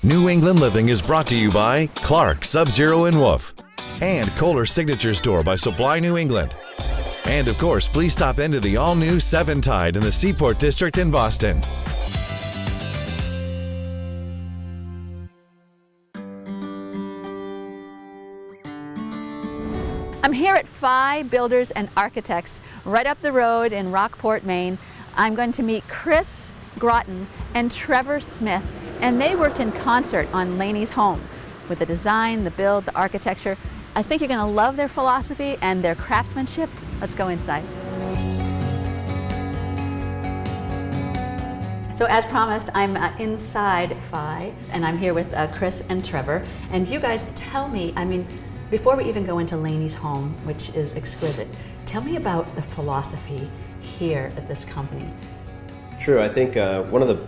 New England Living is brought to you by Clark, Sub-Zero and Wolf, and Kohler Signature Store by Supply New England. And of course, please stop into the all-new 7 Tide in the Seaport District in Boston. I'm here at Phi Builders and Architects, right up the road in Rockport, Maine. I'm going to meet Chris Groton and Trevor Smith, and they worked in concert on Lani's home with the design, the build, the architecture. I think you're going to love their philosophy and their craftsmanship. Let's go inside. So as promised, I'm inside Phi, and I'm here with Chris and Trevor. And you guys tell me, before we even go into Lani's home, which is exquisite, tell me about the philosophy here at this company. True. I think one of the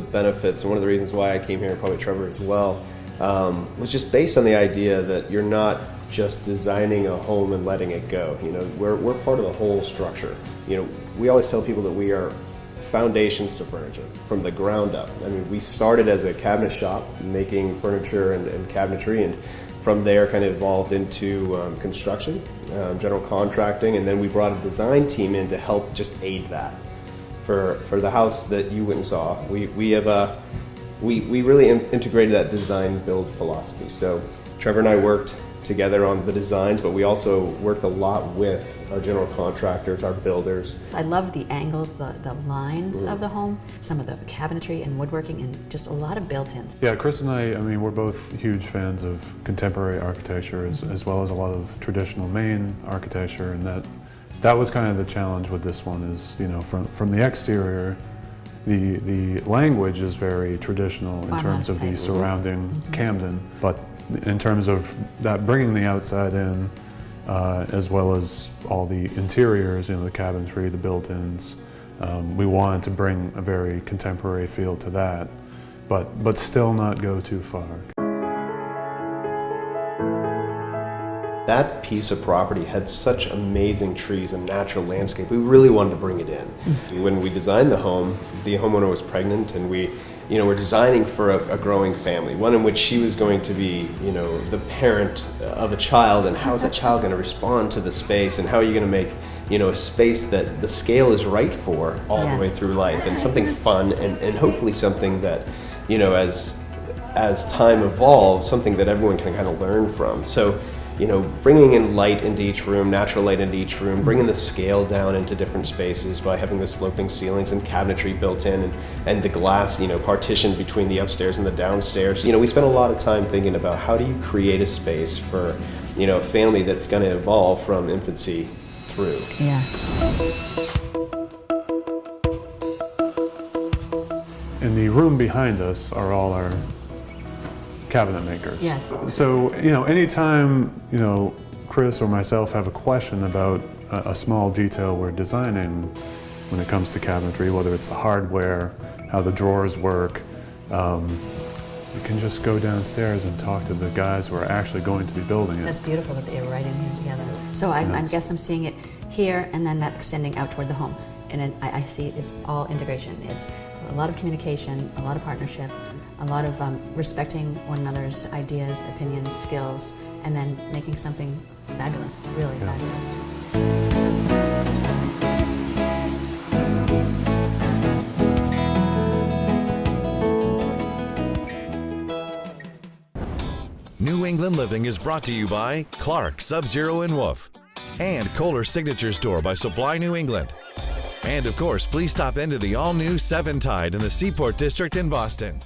benefits and one of the reasons why I came here, and probably Trevor as well, was just based on the idea that you're not just designing a home and letting it go. You know, we're part of the whole structure. You know, we always tell people that we are foundations to furniture from the ground up. I mean, we started as a cabinet shop making furniture and cabinetry, and from there kind of evolved into construction, general contracting, and then we brought a design team in to help just aid that. For the house that you went and saw, we really integrated that design build philosophy. So Trevor and I worked together on the designs, but we also worked a lot with our general contractors, our builders. I love the angles, the lines of the home, some of the cabinetry and woodworking, and just a lot of built-ins. Yeah, Chris and I we're both huge fans of contemporary architecture as well as a lot of traditional Maine architecture, and that was kind of the challenge with this one is, you know, from the exterior, the language is very traditional in terms of the surrounding Camden, but in terms of that bringing the outside in, as well as all the interiors, you know, the cabinetry, the built-ins, we wanted to bring a very contemporary feel to that, but still not go too far. That piece of property had such amazing trees and natural landscape. We really wanted to bring it in. When we designed the home, the homeowner was pregnant, and we're designing for a growing family, one in which she was going to be, you know, the parent of a child, and how is that child going to respond to the space, and how are you going to make, you know, a space that the scale is right for all the way through life, and something fun, and hopefully something that, you know, as time evolves, something that everyone can kind of learn from. So, you know, bringing in light into each room, natural light into each room, bringing the scale down into different spaces by having the sloping ceilings and cabinetry built in, and the glass, you know, partition between the upstairs and the downstairs. You know, we spent a lot of time thinking about how do you create a space for, you know, a family that's going to evolve from infancy through. Yeah. In the room behind us are all our cabinet makers. Yeah. So, you know, anytime, you know, Chris or myself have a question about a small detail we're designing when it comes to cabinetry, whether it's the hardware, how the drawers work, you can just go downstairs and talk to the guys who are actually going to be building it. That's beautiful that they are right in here together. So I guess I'm seeing it here, and then that extending out toward the home. And then I see it's all integration. It's a lot of communication, a lot of partnership, a lot of respecting one another's ideas, opinions, skills, and then making something fabulous, really fabulous. New England Living is brought to you by Clark, Sub-Zero and Wolf, and Kohler Signature Store by Supply New England. And of course, please stop into the all-new 7 Tide in the Seaport District in Boston.